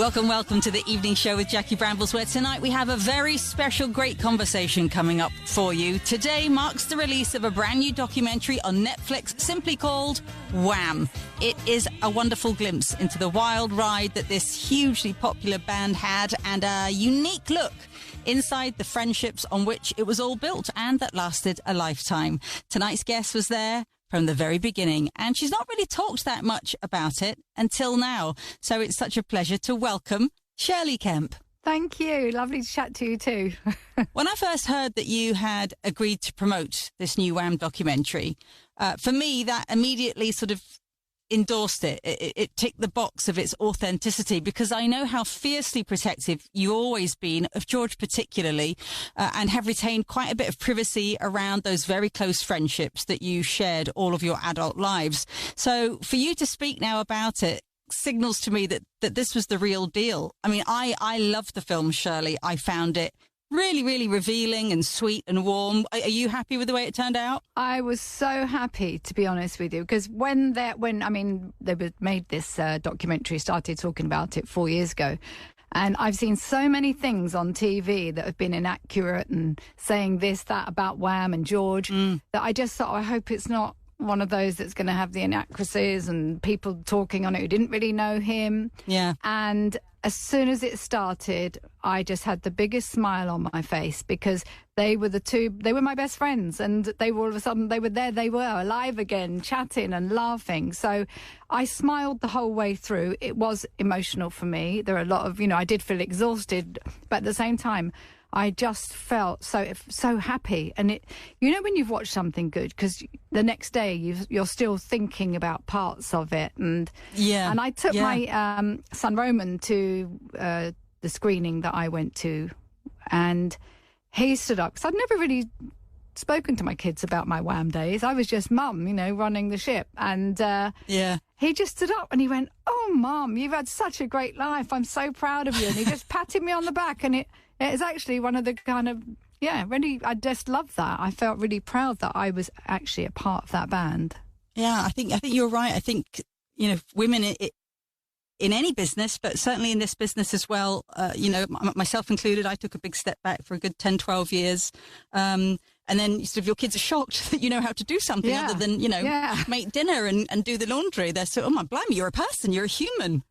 Welcome, welcome to the evening show with Jackie Brambles, where tonight we have a very special, great conversation coming up for you. Today marks the release of a brand new documentary on Netflix, simply called Wham! It is a wonderful glimpse into the wild ride that this hugely popular band had, and a unique look inside the friendships on which it was all built and that lasted a lifetime. Tonight's guest was there from the very beginning, and she's not really talked that much about it until now. So it's such a pleasure to welcome Shirley Kemp. Thank you. Lovely to chat to you too. When I first heard that you had agreed to promote this new Wham documentary, for me, that immediately sort of endorsed it. It ticked the box of its authenticity, because I know how fiercely protective you've always been of George particularly, and have retained quite a bit of privacy around those very close friendships that you shared all of your adult lives. So for you to speak now about it signals to me that this was the real deal. I mean, I loved the film, Shirley. I found it really, really revealing and sweet and warm. Are you happy with the way it turned out? I was so happy, to be honest with you, because when they made this documentary, started talking about it 4 years ago, and I've seen so many things on TV that have been inaccurate and saying this, that about Wham and George, that I just thought, I hope it's not one of those that's going to have the inaccuracies and people talking on it who didn't really know him. Yeah. And as soon as it started, I just had the biggest smile on my face, because they were my best friends, and they were all of a sudden, they were alive again, chatting and laughing. So I smiled the whole way through. It was emotional for me. There are a lot of, I did feel exhausted, but at the same time, I just felt so happy. And it, when you've watched something good, because the next day you're still thinking about parts of it. And yeah, and I took my son Roman to the screening that I went to, and he stood up, because I'd never really spoken to my kids about my Wham days. I was just mum, running the ship. And he just stood up and he went, "Oh, Mum, you've had such a great life. I'm so proud of you." And he just patted me on the back, and it is actually one of the kind of, really, I just love that. I felt really proud that I was actually a part of that band. Yeah, I think you're right. I think, women in any business, but certainly in this business as well, myself included, I took a big step back for a good 10, 12 years. And then sort of your kids are shocked that you know how to do something other than, make dinner and do the laundry. They're so, oh my blimey, you're a person, you're a human.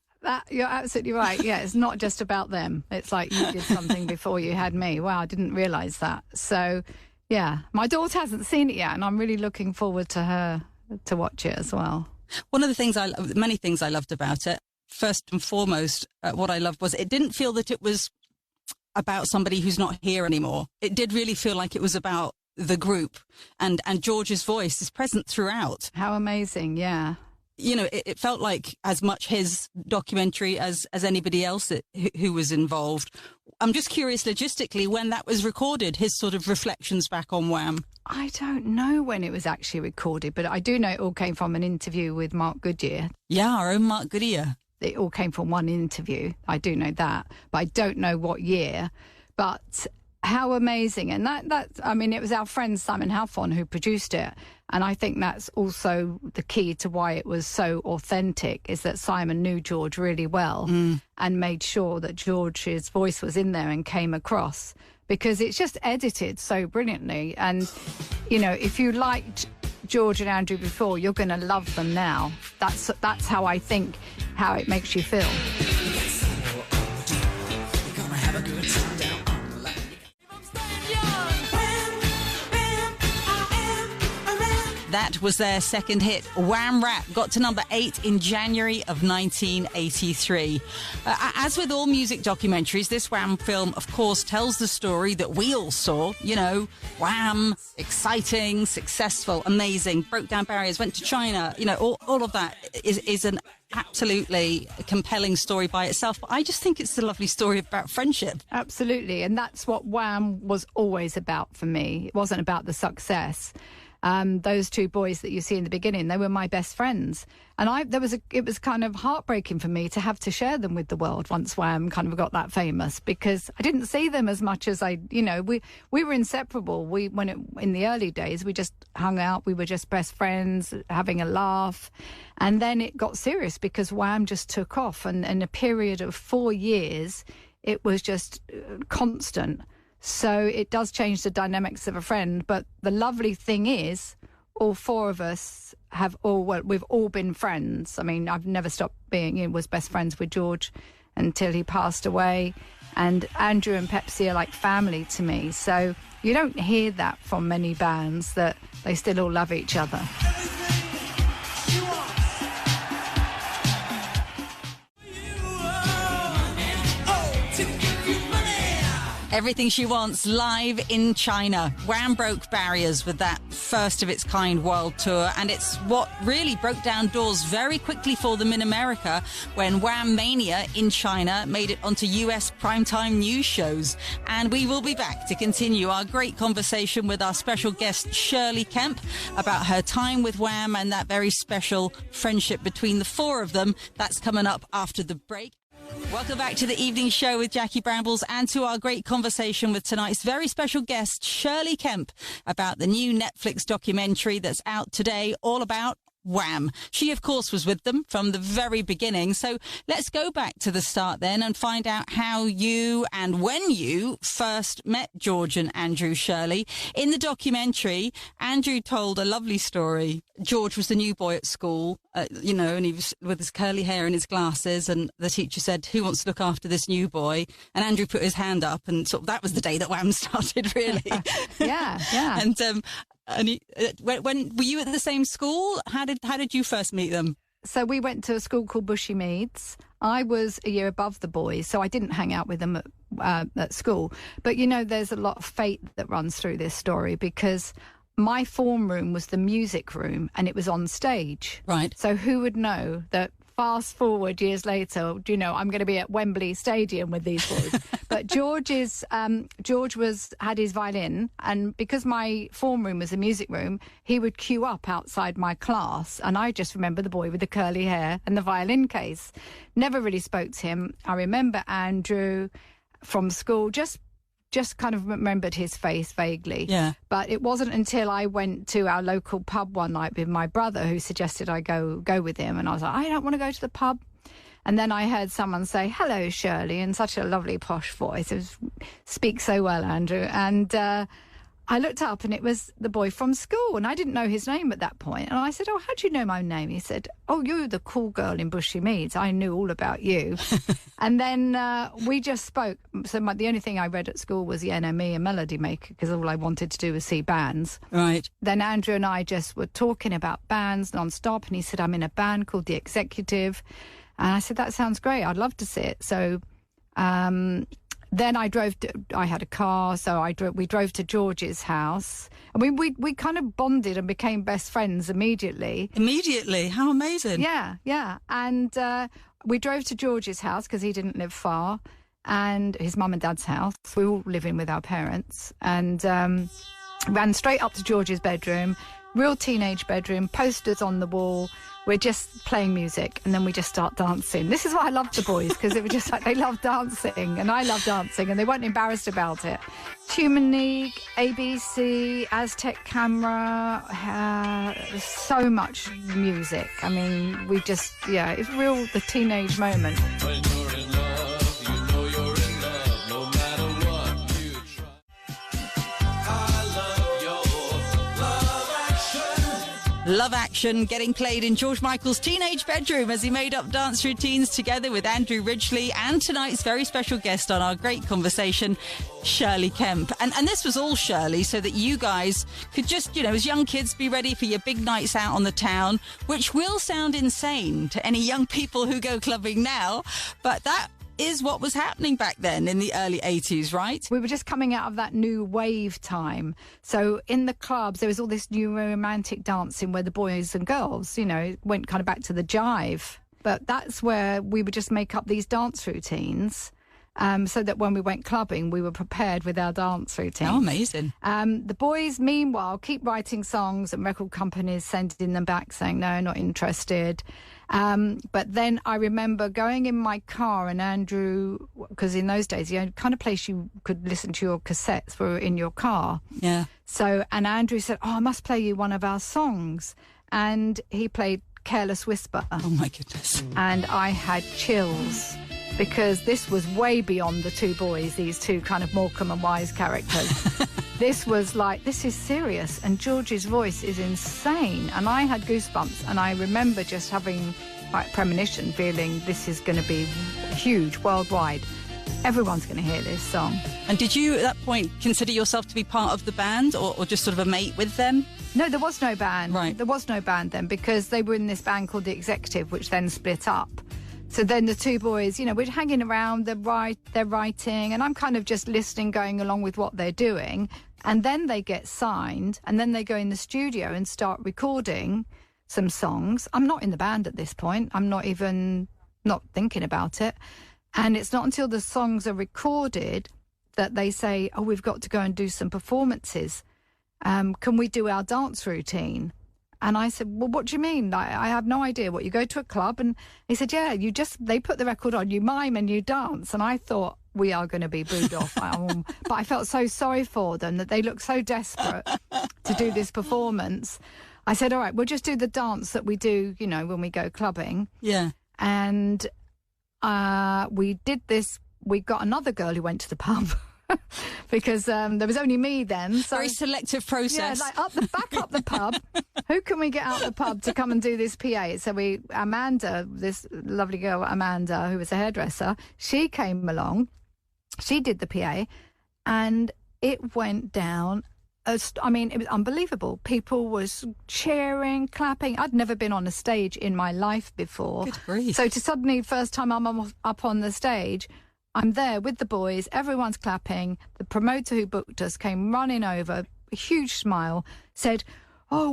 You're absolutely right. Yeah, it's not just about them. It's like you did something before you had me. Wow, I didn't realise that. So, yeah, my daughter hasn't seen it yet, and I'm really looking forward to her to watch it as well. One of the many things I loved about it, first and foremost, what I loved was it didn't feel that it was about somebody who's not here anymore. It did really feel like it was about the group, and George's voice is present throughout. How amazing, yeah. It felt like as much his documentary as anybody else who was involved. I'm just curious, logistically, when that was recorded, his sort of reflections back on Wham. I don't know when it was actually recorded, but I do know it all came from an interview with Mark Goodyear. Yeah, our own Mark Goodyear. It all came from one interview. I do know that, but I don't know what year. But how amazing. And it was our friend Simon Halfon who produced it. And I think that's also the key to why it was so authentic, is that Simon knew George really well and made sure that George's voice was in there and came across, because it's just edited so brilliantly. And, if you liked George and Andrew before, you're going to love them now. That's how I think, how it makes you feel. That was their second hit. Wham Rap got to number 8 in January of 1983. As with all music documentaries, this Wham film, of course, tells the story that we all saw. Wham, exciting, successful, amazing, broke down barriers, went to China. All of that is an absolutely compelling story by itself. But I just think it's a lovely story about friendship. Absolutely. And that's what Wham was always about for me. It wasn't about the success. Those two boys that you see in the beginning, they were my best friends. And it was kind of heartbreaking for me to have to share them with the world once Wham kind of got that famous, because I didn't see them as much as we were inseparable. In the early days, we just hung out. We were just best friends, having a laugh. And then it got serious because Wham just took off. And in a period of 4 years, it was just constant. So it does change the dynamics of a friend. But the lovely thing is, all four of us we've all been friends. I mean, I've never stopped was best friends with George until he passed away. And Andrew and Pepsi are like family to me. So you don't hear that from many bands, that they still all love each other. Everything She Wants live in China. Wham broke barriers with that first of its kind world tour, and it's what really broke down doors very quickly for them in America when Wham Mania in China made it onto US primetime news shows. And we will be back to continue our great conversation with our special guest Shirley Kemp about her time with Wham and that very special friendship between the four of them. That's coming up after the break. Welcome back to the evening show with Jackie Brambles and to our great conversation with tonight's very special guest, Shirley Kemp, about the new Netflix documentary that's out today, all about Wham. She, of course, was with them from the very beginning. So let's go back to the start then and find out how you and when you first met George and Andrew. Shirley, in the documentary, Andrew told a lovely story. George was the new boy at school, and he was with his curly hair and his glasses, and the teacher said, "Who wants to look after this new boy?" And Andrew put his hand up, and sort of that was the day that Wham started, really. Yeah. And when were you at the same school? How did you first meet them? So we went to a school called Bushy Meads. I was a year above the boys, so I didn't hang out with them at school. But there's a lot of fate that runs through this story, because my form room was the music room and it was on stage. Right. So who would know that? Fast forward years later, I'm going to be at Wembley Stadium with these boys. But George had his violin, and because my form room was a music room, he would queue up outside my class, and I just remember the boy with the curly hair and the violin case. Never really spoke to him. I remember Andrew from school, just kind of remembered his face vaguely. Yeah. But it wasn't until I went to our local pub one night with my brother, who suggested I go with him. And I was like, I don't want to go to the pub. And then I heard someone say, "Hello, Shirley," in such a lovely posh voice. It was, "Speak so well, Andrew." And I looked up and it was the boy from school, and I didn't know his name at that point. And I said, "Oh, how do you know my name?" He said, "Oh, you're the cool girl in Bushy Meads. I knew all about you." And then we just spoke. So the only thing I read at school was the NME and Melody Maker, because all I wanted to do was see bands. Right. Then Andrew and I just were talking about bands non-stop, and he said, "I'm in a band called The Executive." And I said, "That sounds great. I'd love to see it." So then I had a car, so we drove to George's house. I mean, we kind of bonded and became best friends immediately. Immediately? How amazing. Yeah. And we drove to George's house because he didn't live far, and his mum and dad's house. We were all living with our parents, and ran straight up to George's bedroom, real teenage bedroom, posters on the wall. We're just playing music, and then we just start dancing. This is why I loved the boys, because it was just like they loved dancing, and I loved dancing, and they weren't embarrassed about it. Human League, ABC, Aztec Camera, so much music. I mean, it's real, the teenage moment. When you're in love, you know you're in love, no matter what you try. I love your Love Action. Love Action getting played in George Michael's teenage bedroom as he made up dance routines together with Andrew Ridgeley and tonight's very special guest on our great conversation, Shirley Kemp. And this was all Shirley so that you guys could just, as young kids, be ready for your big nights out on the town, which will sound insane to any young people who go clubbing now, but that is what was happening back then in the early 80s, right? We were just coming out of that new wave time. So in the clubs, there was all this new romantic dancing where the boys and girls, went kind of back to the jive. But that's where we would just make up these dance routines so that when we went clubbing, we were prepared with our dance routine. Oh, amazing. The boys, meanwhile, keep writing songs and record companies sending them back saying, no, not interested. But then I remember going in my car and Andrew, because in those days, the only kind of place you could listen to your cassettes were in your car. Yeah. So, and Andrew said, I must play you one of our songs. And he played Careless Whisper. Oh, my goodness. And I had chills because this was way beyond the two boys, these two kind of Morecambe and Wise characters. This was like, this is serious, and George's voice is insane. And I had goosebumps, and I remember just having like premonition, feeling this is going to be huge worldwide. Everyone's going to hear this song. And did you, at that point, consider yourself to be part of the band or just sort of a mate with them? No, there was no band. Right. There was no band then because they were in this band called The Executive, which then split up. So then the two boys, we're hanging around, they're writing, and I'm kind of just listening, going along with what they're doing. And then they get signed, and then they go in the studio and start recording some songs. I'm not in the band at this point. I'm not thinking about it. And it's not until the songs are recorded that they say, oh, we've got to go and do some performances. Can we do our dance routine? And I said, well, what do you mean? I have no idea. What, you go to a club? And he said, yeah, they put the record on, you mime and you dance. And I thought, we are going to be booed off. But I felt so sorry for them that they looked so desperate to do this performance. I said, all right, we'll just do the dance that we do, when we go clubbing. Yeah. And we did this. We got another girl who went to the pub. Because there was only me then. So, very selective process. Yeah, like back up the pub. Who can we get out the pub to come and do this PA? So Amanda, this lovely girl, Amanda, who was a hairdresser, she came along. She did the PA, and it went down. It was unbelievable. People was cheering, clapping. I'd never been on a stage in my life before. Good grief. So to suddenly, first time I'm up on the stage, I'm there with the boys, everyone's clapping. The promoter who booked us came running over, a huge smile, said, oh,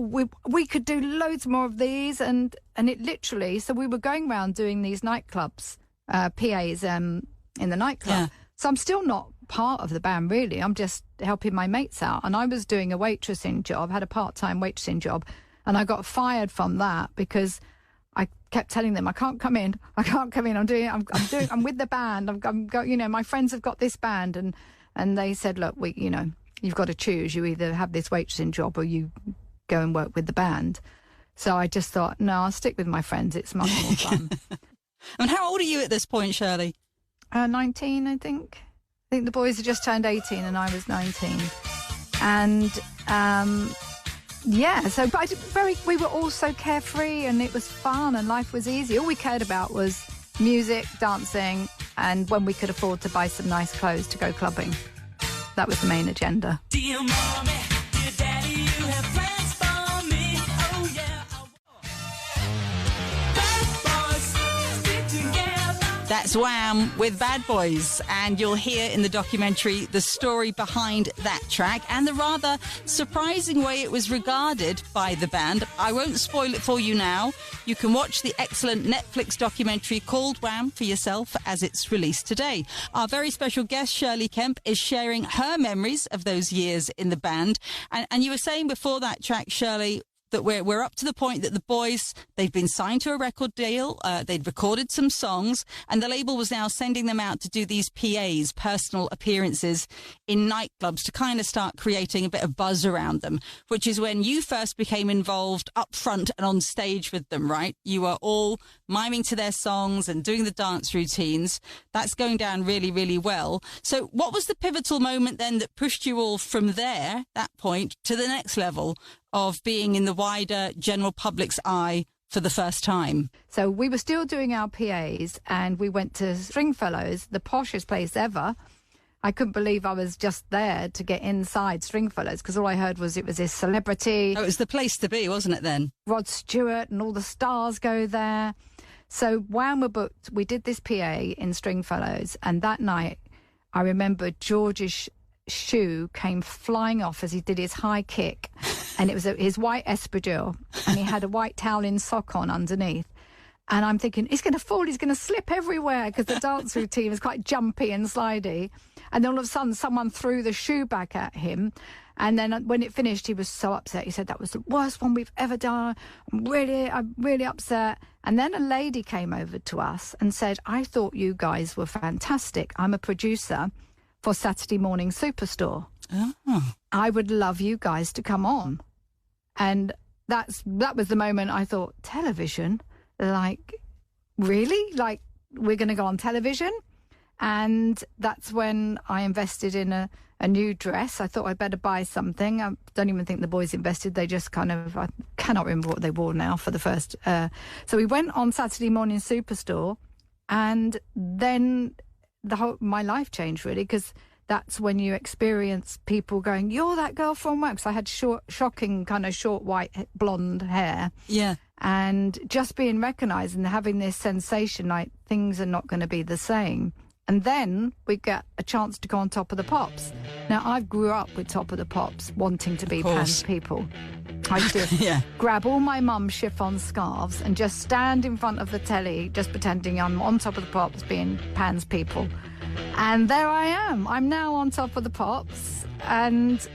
we could do loads more of these. And it literally, so we were going around doing these nightclubs, PAs in the nightclub. Yeah. So I'm still not part of the band, really. I'm just helping my mates out. And I was doing a waitressing job, had a part-time waitressing job, and I got fired from that because I kept telling them, I can't come in. I'm with the band. My friends have got this band. And they said, look, you've got to choose. You either have this waitressing job or you go and work with the band. So I just thought, no, I'll stick with my friends. It's much more fun. And how old are you at this point, Shirley? 19, I think. I think the boys had just turned 18 and I was 19. And, we were all so carefree and it was fun and life was easy. All we cared about was music, dancing, and when we could afford to buy some nice clothes to go clubbing. That was the main agenda. Dear mommy, dear daddy, you have plans for me. Oh yeah. Bad boys stick together. That's Wham with Bad Boys, and you'll hear in the documentary the story behind that track and the rather surprising way it was regarded by the band. I won't spoil it for you now. You can watch the excellent Netflix documentary called Wham for yourself as it's released today. Our very special guest, Shirley Kemp, is sharing her memories of those years in the band. And you were saying before that track, Shirley, that we're up to the point that the boys, they've been signed to a record deal, they'd recorded some songs, and the label was now sending them out to do these PAs, personal appearances, in nightclubs to kind of start creating a bit of buzz around them, which is when you first became involved up front and on stage with them, right? You were all miming to their songs and doing the dance routines. That's going down really, really well. So what was the pivotal moment then that pushed you all from there, that point, to the next level of being in the wider general public's eye for the first time? So we were still doing our PAs and we went to Stringfellows, the poshest place ever. I couldn't believe I was just there to get inside Stringfellows because all I heard was it was this celebrity. Oh, it was the place to be, wasn't it then? Rod Stewart and all the stars go there. So Wham were booked. We did this PA in Stringfellows, and that night I remember George's shoe came flying off as he did his high kick, and it was his white espadrille, and he had a white toweling sock on underneath. And I'm thinking, he's going to fall, he's going to slip everywhere, because the dance routine was quite jumpy and slidey. And then all of a sudden, someone threw the shoe back at him. And then when it finished, he was so upset. He said, that was the worst one we've ever done. I'm really upset. And then a lady came over to us and said, I thought you guys were fantastic. I'm a producer for Saturday Morning Superstore. Oh. I would love you guys to come on. And that was the moment I thought, television? Like, really? Like, we're going to go on television? And that's when I invested in a new dress. I thought I'd better buy something. I don't even think the boys invested. They just kind of, I cannot remember what they wore now for the first. So we went on Saturday Morning Superstore, and then my life changed, really, because that's when you experience people going, you're that girl from work. So I had shocking kind of short white blonde hair. Yeah. And just being recognised and having this sensation like things are not going to be the same. And then we get a chance to go on Top of the Pops. Now, I grew up with Top of the Pops wanting to be Pan's People. I used to grab all my mum's chiffon scarves and just stand in front of the telly, just pretending I'm on Top of the Pops being Pan's People. And there I am. I'm now on Top of the Pops. And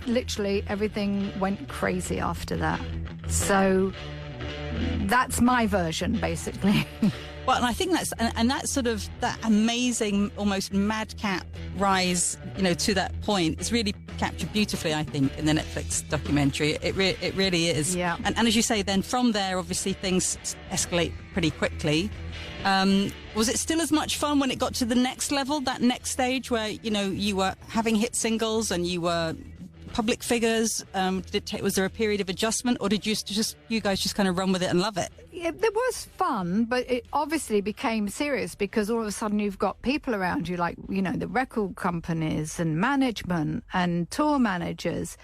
literally everything went crazy after that. So that's my version, basically. Well, and I think that's sort of that amazing, almost madcap rise, to that point. It's really captured beautifully, I think, in the Netflix documentary. It really is. Yeah. And as you say, then from there, obviously things escalate pretty quickly. Was it still as much fun when it got to the next level, that next stage where, you were having hit singles and you were public figures? Was there a period of adjustment, or did you guys just kind of run with it and love it? Yeah, there was fun, but it obviously became serious because all of a sudden you've got people around you, like, the record companies and management and tour managers.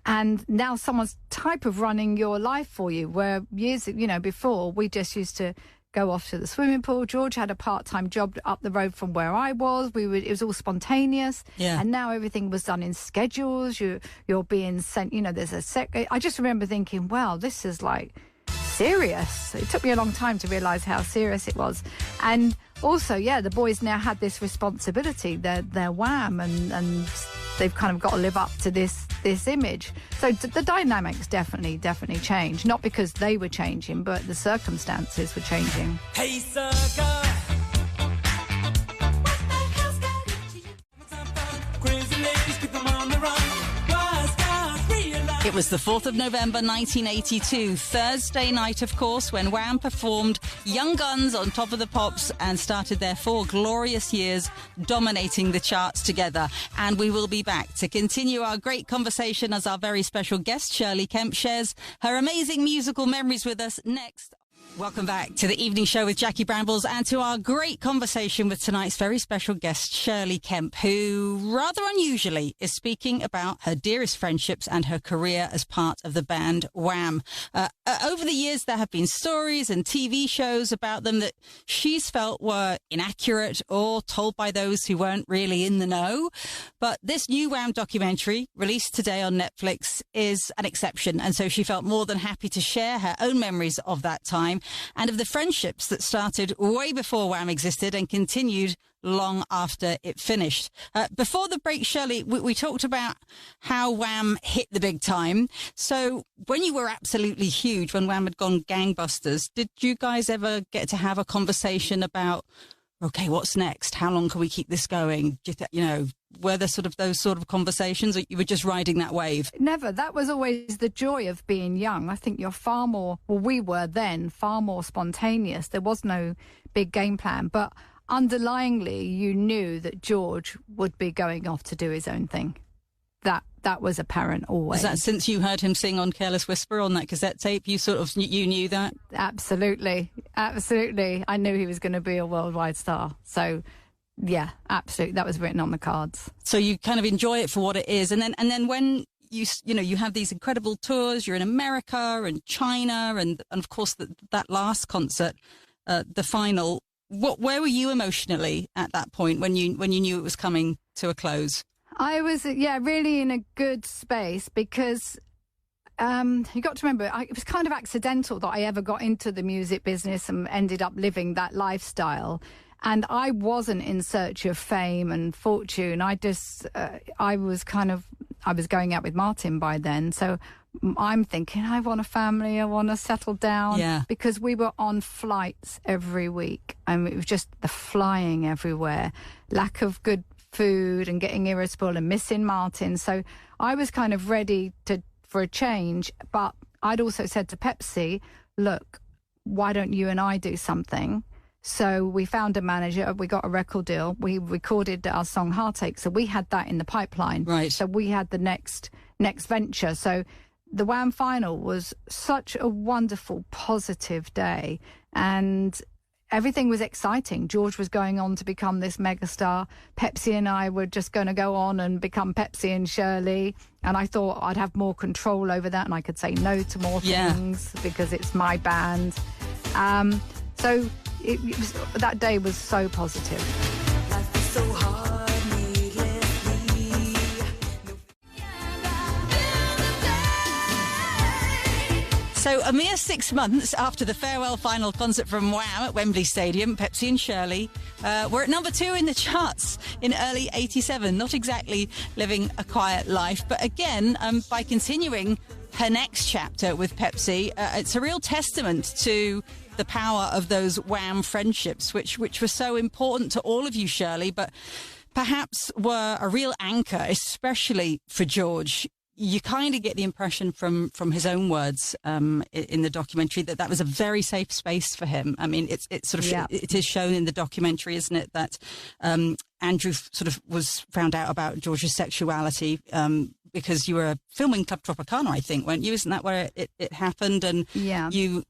And now someone's type of running your life for you, where years, before we just used to go off to the swimming pool. George had a part-time job up the road from where I was. It was all spontaneous. Yeah. And now everything was done in schedules. You're being sent, there's I just remember thinking, wow, this is like serious. It took me a long time to realise how serious it was. And also, the boys now had this responsibility. They're Wham, and they've kind of got to live up to this image. So the dynamics definitely changed. Not because they were changing, but the circumstances were changing. Hey, sucker. Crazy ladies, keep them on the run. Wise guys realize. It was the 4th of November 1982, Thursday night, of course, when Wham performed Young Guns on Top of the Pops and started their 4 glorious years dominating the charts together. And we will be back to continue our great conversation as our very special guest, Shirley Kemp, shares her amazing musical memories with us next. Welcome back to the evening show with Jackie Brambles and to our great conversation with tonight's very special guest, Shirley Kemp, who rather unusually is speaking about her dearest friendships and her career as part of the band Wham. Over the years, there have been stories and TV shows about them that she's felt were inaccurate or told by those who weren't really in the know. But this new Wham documentary, released today on Netflix, is an exception. And so she felt more than happy to share her own memories of that time and of the friendships that started way before Wham existed and continued long after it finished. Before the break, Shirley, we talked about how Wham hit the big time. So when you were absolutely huge, when Wham had gone gangbusters, did you guys ever get to have a conversation about, okay, what's next? How long can we keep this going? Were there those sort of conversations, or you were just riding that wave? Never. That was always the joy of being young. I think you're far more, we were then, far more spontaneous. There was no big game plan. But underlyingly, you knew that George would be going off to do his own thing. That was apparent always. Is that since you heard him sing on Careless Whisper on that cassette tape, you knew that? Absolutely. I knew he was going to be a worldwide star. So, yeah, absolutely. That was written on the cards. So you kind of enjoy it for what it is. And then when you have these incredible tours, you're in America and China and of course that last concert, the final, where were you emotionally at that point when you knew it was coming to a close? I was, really in a good space because you got to remember, it was kind of accidental that I ever got into the music business and ended up living that lifestyle. And I wasn't in search of fame and fortune. I was going out with Martin by then. So I'm thinking, I want a family, I want to settle down. Yeah. Because we were on flights every week. And it was just the flying everywhere, lack of good food and getting irritable and missing Martin. So I was kind of ready for a change. But I'd also said to Pepsi, look, why don't you and I do something? So we found a manager, we got a record deal, we recorded our song Heartache, so we had that in the pipeline. Right. So we had the next venture. So the Wham final was such a wonderful, positive day, and everything was exciting. George was going on to become this megastar. Pepsi and I were just going to go on and become Pepsi and Shirley, and I thought I'd have more control over that and I could say no to more things because it's my band. So that day was so positive. Life is so hard, needlessly. So a mere 6 months after the farewell final concert from Wham at Wembley Stadium, Pepsi and Shirley were at number 2 in the charts in early '87. Not exactly living a quiet life, but again, by continuing her next chapter with Pepsi, it's a real testament to the power of those Wham friendships, which were so important to all of you, Shirley, but perhaps were a real anchor, especially for George. You kind of get the impression from his own words in the documentary that was a very safe space for him. I mean, it is shown in the documentary, isn't it, that Andrew sort of was found out about George's sexuality because you were filming Club Tropicana, I think, weren't you? Isn't that where it happened? And you,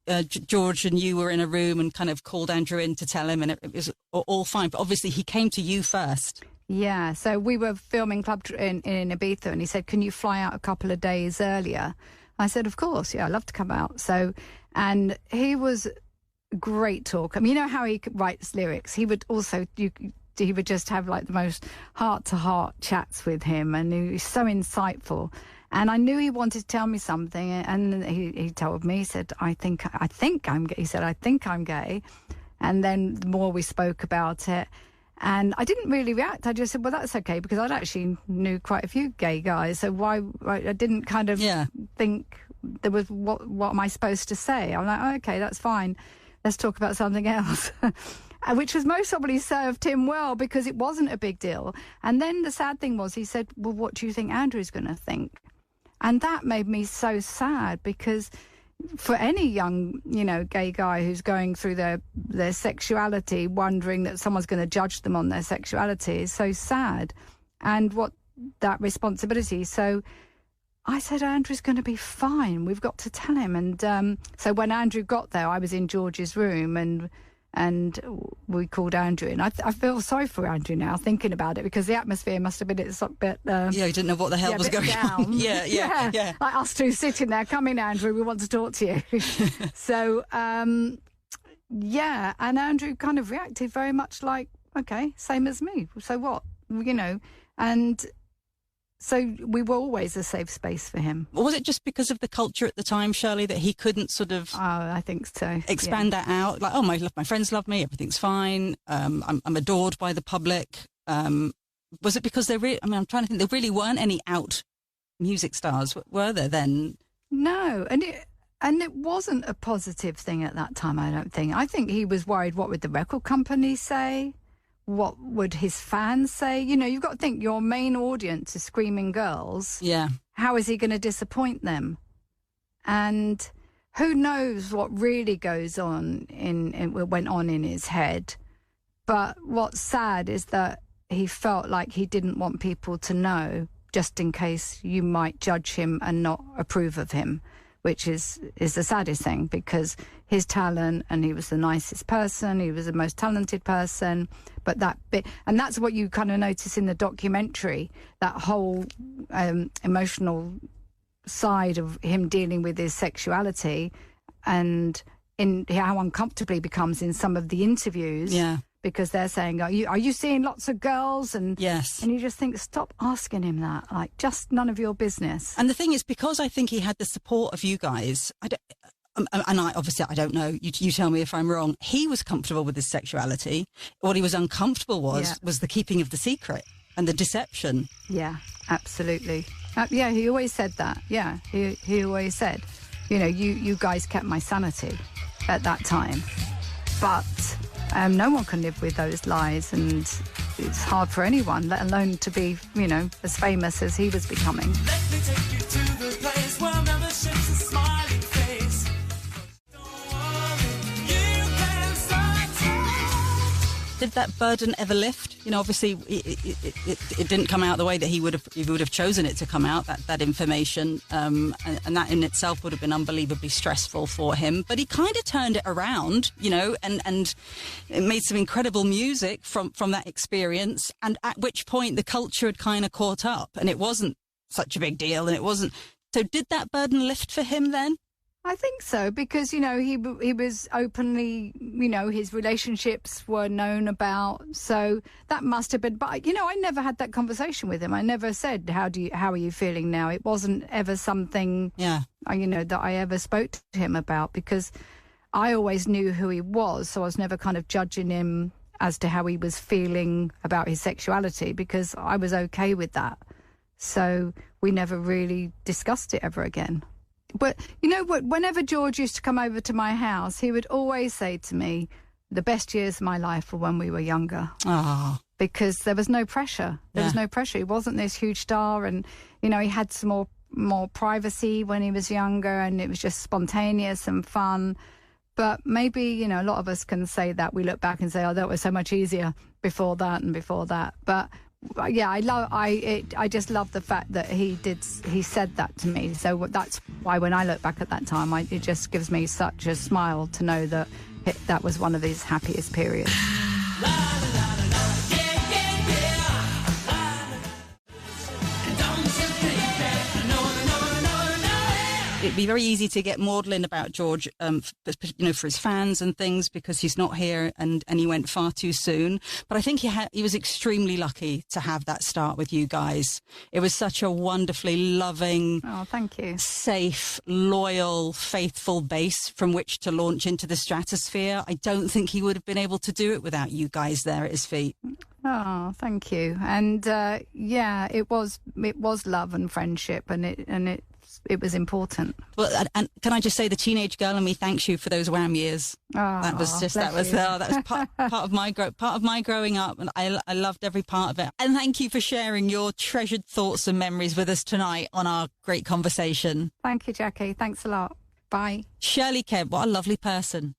George and you were in a room and kind of called Andrew in to tell him, and it was all fine. But obviously he came to you first. Yeah, so we were filming in Ibiza, and he said, can you fly out a couple of days earlier? I said, of course, yeah, I'd love to come out. So, and he was a great talker. I mean, you know how he writes lyrics? He would also, he would just have like the most heart-to-heart chats with him, and he was so insightful. And I knew he wanted to tell me something, and he told me, he said, I think I'm gay. He said, I think I'm gay. And then the more we spoke about it, and I didn't really react. I just said, well, that's okay, because I'd actually knew quite a few gay guys. So why I didn't kind of think there was, what am I supposed to say? I'm like, oh, okay, that's fine. Let's talk about something else. Which was most probably served him well, because it wasn't a big deal. And then the sad thing was, he said, well, what do you think Andrew's going to think? And that made me so sad, because for any young, gay guy who's going through their sexuality, wondering that someone's going to judge them on their sexuality is so sad. And what that responsibility. So I said, Andrew's going to be fine. We've got to tell him. And so when Andrew got there, I was in George's room, and we called Andrew. And I feel sorry for Andrew now, thinking about it, because the atmosphere must have been a bit... you didn't know what the hell was going on. Yeah. Like us two sitting there, come in, Andrew, we want to talk to you. So, and Andrew kind of reacted very much like, okay, same as me. So what? And... So we were always a safe space for him. Was it just because of the culture at the time, Shirley, that he couldn't sort of... Oh, I think so. Expand that out? Like, my friends love me, everything's fine, I'm adored by the public. Was it because I'm trying to think, there really weren't any out music stars, were there then? No, and it wasn't a positive thing at that time, I don't think. I think he was worried, what would the record company say? What would his fans say? You've got to think, your main audience is screaming girls. Yeah. How is he going to disappoint them? And who knows what really goes on went on in his head. But what's sad is that he felt like he didn't want people to know, just in case you might judge him and not approve of him, which is the saddest thing, because his talent, and he was the nicest person, he was the most talented person, but that bit, and that's what you kind of notice in the documentary, that whole emotional side of him dealing with his sexuality, and in how uncomfortable he becomes in some of the interviews. Yeah. because they're saying, are you seeing lots of girls? And Yes. and you just think, stop asking him that. Like, just none of your business. And the thing is, because I think he had the support of you guys, and I obviously, I don't know, you tell me if I'm wrong, he was comfortable with his sexuality. What he was uncomfortable was the keeping of the secret and the deception. Yeah, absolutely. Yeah, he always said that. Yeah, he always said, you guys kept my sanity at that time. But no one can live with those lies, and it's hard for anyone, let alone to be, as famous as he was becoming. Let me take you to the place where membership's a smiling face. Don't worry, you can start. Did that burden ever lift? Obviously, it didn't come out the way that he would have chosen it to come out. That information, and that in itself would have been unbelievably stressful for him. But he kind of turned it around, and it made some incredible music from that experience. And at which point the culture had kind of caught up, and it wasn't such a big deal, and it wasn't. So did that burden lift for him then? I think so, because, he was openly, his relationships were known about. So that must have been, but, I never had that conversation with him. I never said, how are you feeling now? It wasn't ever something, that I ever spoke to him about, because I always knew who he was. So I was never kind of judging him as to how he was feeling about his sexuality, because I was okay with that. So we never really discussed it ever again. But whenever George used to come over to my house, he would always say to me, the best years of my life were when we were younger. Ah, Because there was no pressure. There was no pressure. He wasn't this huge star, and, he had some more privacy when he was younger, and it was just spontaneous and fun. But maybe, a lot of us can say that. We look back and say, oh, that was so much easier before that and before that. But yeah, I just love the fact that he said that to me. So that's why when I look back at that time, it just gives me such a smile to know that that was one of his happiest periods. it'd be very easy to get maudlin about George, for his fans and things, because he's not here and he went far too soon. But I think he was extremely lucky to have that start with you guys. It was such a wonderfully loving, Oh, thank you. safe, loyal, faithful base from which to launch into the stratosphere. I don't think he would have been able to do it without you guys there at his feet. Oh, thank you. And yeah, it was love and friendship, and it was important. Well, and can I just say, the teenage girl in me thanks you for those Wham years. Oh, That was part of my growing up, and I loved every part of it. And thank you for sharing your treasured thoughts and memories with us tonight on our great conversation. Thank you, Jackie. Thanks a lot. Bye. Shirley Kemp, what a lovely person.